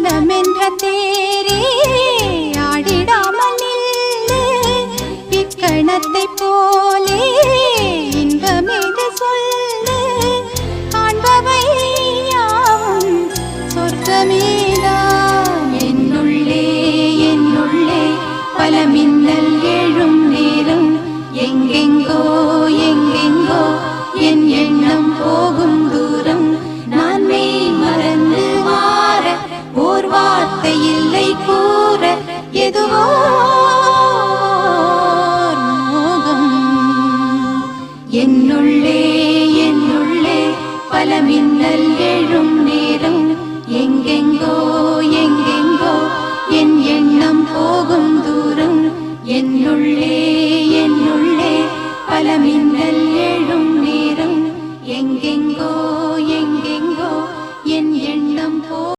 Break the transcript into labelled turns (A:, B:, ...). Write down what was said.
A: மனமென்ற தேரே ஆடிடாமல் நில்லு இக்கணத்தை போலே இன்பமேது சொல்லு காண்பவை யாவும் சொர்க்கமேதான் என்னுள்ளே என்னுள்ளே பல மின்னல் எழும் நேரம் எங்கெங்கோ எங்கெங்கோ என் எண்ணம் போகும் தூரம் நான் மெய் மறந்து மாற ஓர் வார்த்தை இல்லை கூற எதுவோ மோகம் என்னுள்ளே என்னுள்ளே பல மின்னல் எழும் நேரம் எங்கெங்கோ எங்கெங்கோ என் எண்ணம் போகும் தூரம் என்னுள்ளே என்னுள்ளே பல மின்னல் எழும் நேரம் எங்கெங்கோ